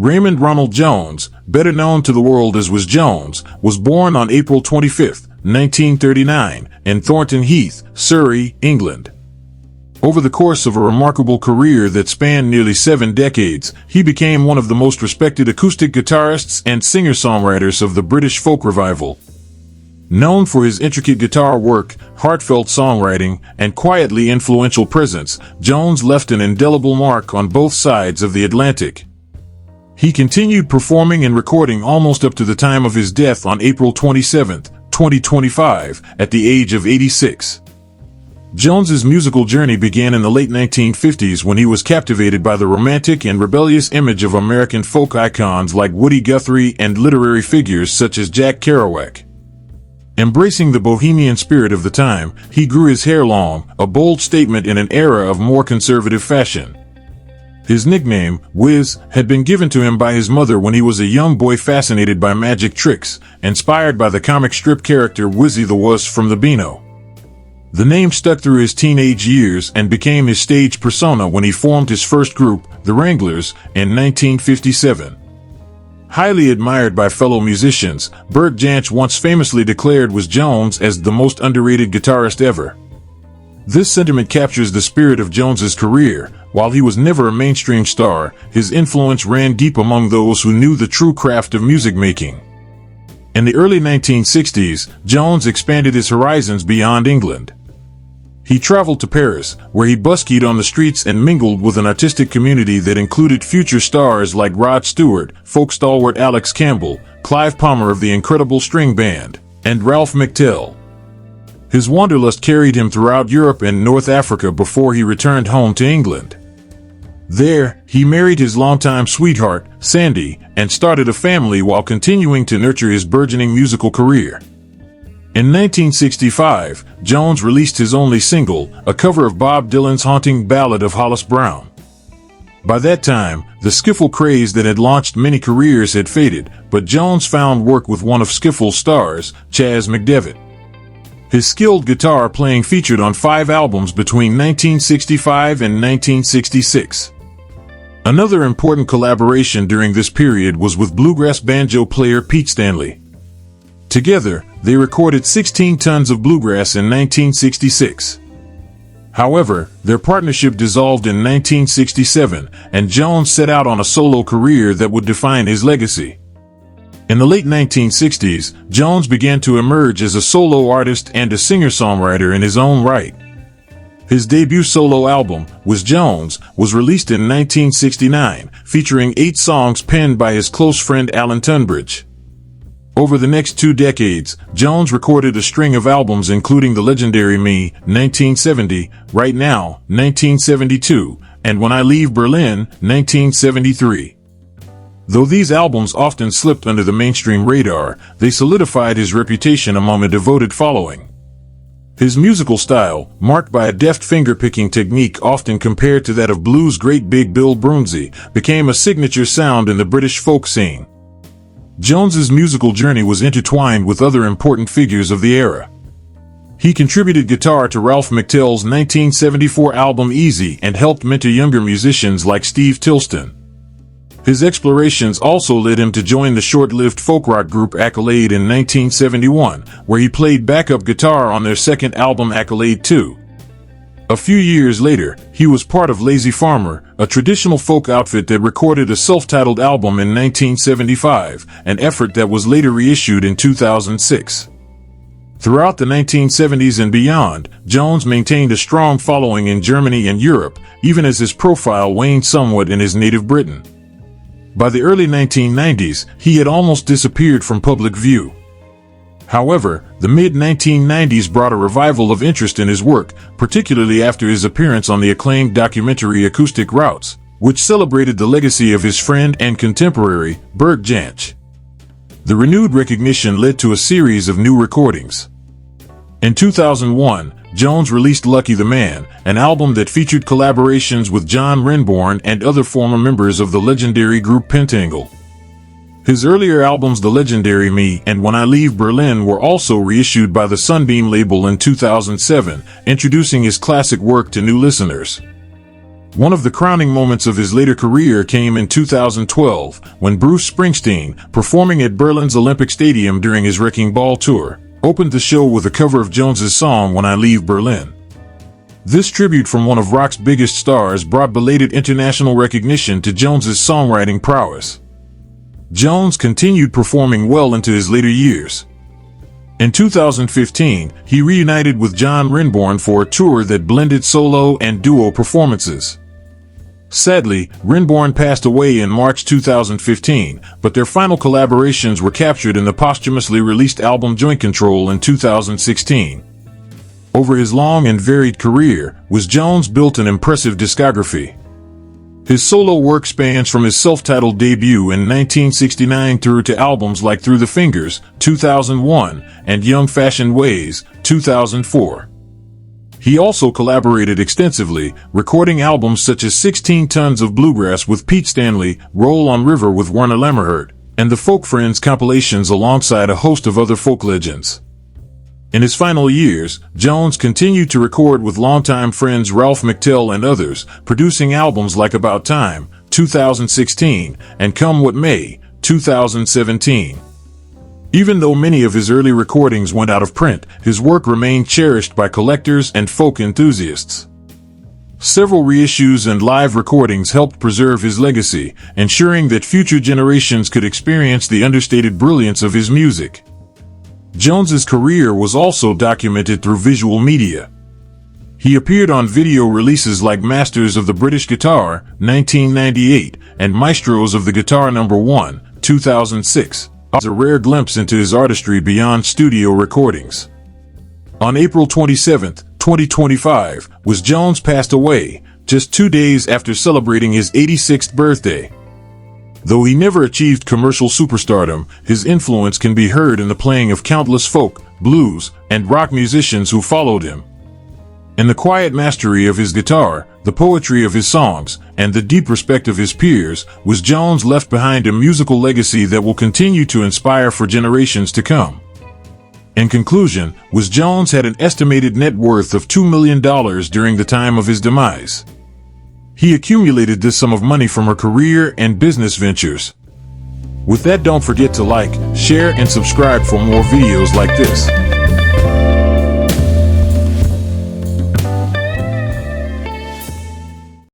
Raymond Ronald Jones, better known to the world as Wizz Jones, was born on April 25, 1939, in Thornton Heath, Surrey, England. Over the course of a remarkable career that spanned nearly 7 decades, he became one of the most respected acoustic guitarists and singer-songwriters of the British folk revival. Known for his intricate guitar work, heartfelt songwriting, and quietly influential presence, Jones left an indelible mark on both sides of the Atlantic. He continued performing and recording almost up to the time of his death on April 27, 2025, at the age of 86. Jones's musical journey began in the late 1950s when he was captivated by the romantic and rebellious image of American folk icons like Woody Guthrie and literary figures such as Jack Kerouac. Embracing the bohemian spirit of the time, he grew his hair long, a bold statement in an era of more conservative fashion. His nickname, Wizz, had been given to him by his mother when he was a young boy fascinated by magic tricks, inspired by the comic strip character Wizzy the Wuz from the Beano. The name stuck through his teenage years and became his stage persona when he formed his first group, the Wranglers, in 1957. Highly admired by fellow musicians, Bert Jansch once famously declared Wizz Jones as the most underrated guitarist ever. This sentiment captures the spirit of Jones's career. While he was never a mainstream star, his influence ran deep among those who knew the true craft of music making. In the early 1960s, Jones expanded his horizons beyond England. He traveled to Paris, where he buskied on the streets and mingled with an artistic community that included future stars like Rod Stewart, folk stalwart Alex Campbell, Clive Palmer of the Incredible String Band, and Ralph McTell. His wanderlust carried him throughout Europe and North Africa before he returned home to England. There, he married his longtime sweetheart, Sandy, and started a family while continuing to nurture his burgeoning musical career. In 1965, Jones released his only single, a cover of Bob Dylan's haunting ballad of Hollis Brown. By that time, the skiffle craze that had launched many careers had faded, but Jones found work with one of skiffle's stars, Chas McDevitt. His skilled guitar playing featured on 5 albums between 1965 and 1966. Another important collaboration during this period was with bluegrass banjo player Pete Stanley. Together, they recorded 16 Tons of Bluegrass in 1966. However, their partnership dissolved in 1967, and Jones set out on a solo career that would define his legacy. In the late 1960s, Jones began to emerge as a solo artist and a singer-songwriter in his own right. His debut solo album, Wizz Jones, was released in 1969, featuring 8 songs penned by his close friend Alan Tunbridge. Over the next 2 decades, Jones recorded a string of albums including the legendary Me, 1970, Right Now, 1972, and When I Leave Berlin, 1973. Though these albums often slipped under the mainstream radar, they solidified his reputation among a devoted following. His musical style, marked by a deft finger-picking technique often compared to that of blues great Big Bill Broonzy, became a signature sound in the British folk scene. Jones's musical journey was intertwined with other important figures of the era. He contributed guitar to Ralph McTell's 1974 album Easy and helped mentor younger musicians like Steve Tilston. His explorations also led him to join the short-lived folk rock group Accolade in 1971, where he played backup guitar on their second album Accolade 2. A few years later, he was part of Lazy Farmer, a traditional folk outfit that recorded a self-titled album in 1975, an effort that was later reissued in 2006. Throughout the 1970s and beyond, Jones maintained a strong following in Germany and Europe, even as his profile waned somewhat in his native Britain. By the early 1990s, he had almost disappeared from public view. However, the mid-1990s brought a revival of interest in his work, particularly after his appearance on the acclaimed documentary Acoustic Routes, which celebrated the legacy of his friend and contemporary, Bert Jansch. The renewed recognition led to a series of new recordings. In 2001, Jones released Lucky the Man, an album that featured collaborations with John Renbourn and other former members of the legendary group Pentangle. His earlier albums The Legendary Me and When I Leave Berlin were also reissued by the Sunbeam label in 2007, introducing his classic work to new listeners. One of the crowning moments of his later career came in 2012, when Bruce Springsteen, performing at Berlin's Olympic Stadium during his Wrecking Ball tour, opened the show with a cover of Jones's song When I Leave Berlin. This tribute from one of rock's biggest stars brought belated international recognition to Jones's songwriting prowess. Jones continued performing well into his later years. In 2015, he reunited with John Renbourn for a tour that blended solo and duo performances. Sadly, Renbourn passed away in March 2015, but their final collaborations were captured in the posthumously released album Joint Control in 2016. Over his long and varied career, Wizz Jones built an impressive discography. His solo work spans from his self-titled debut in 1969 through to albums like Through the Fingers, 2001, and Young Fashioned Ways, 2004. He also collaborated extensively, recording albums such as 16 Tons of Bluegrass with Pete Stanley, Roll on River with Werner Lammerhart, and the Folk Friends compilations alongside a host of other folk legends. In his final years, Jones continued to record with longtime friends Ralph McTell and others, producing albums like About Time, 2016, and Come What May, 2017. Even though many of his early recordings went out of print, his work remained cherished by collectors and folk enthusiasts. Several reissues and live recordings helped preserve his legacy, ensuring that future generations could experience the understated brilliance of his music. Jones's career was also documented through visual media. He appeared on video releases like Masters of the British Guitar, 1998, and Maestros of the Guitar No. 1, 2006. A rare glimpse into his artistry beyond studio recordings. On April 27, 2025, Wizz Jones passed away, just 2 days after celebrating his 86th birthday. Though he never achieved commercial superstardom, his influence can be heard in the playing of countless folk, blues, and rock musicians who followed him. In the quiet mastery of his guitar, the poetry of his songs, and the deep respect of his peers, Wizz Jones left behind a musical legacy that will continue to inspire for generations to come. In conclusion, Wizz Jones had an estimated net worth of $2 million during the time of his demise. He accumulated this sum of money from her career and business ventures. With that, don't forget to like, share, and subscribe for more videos like this.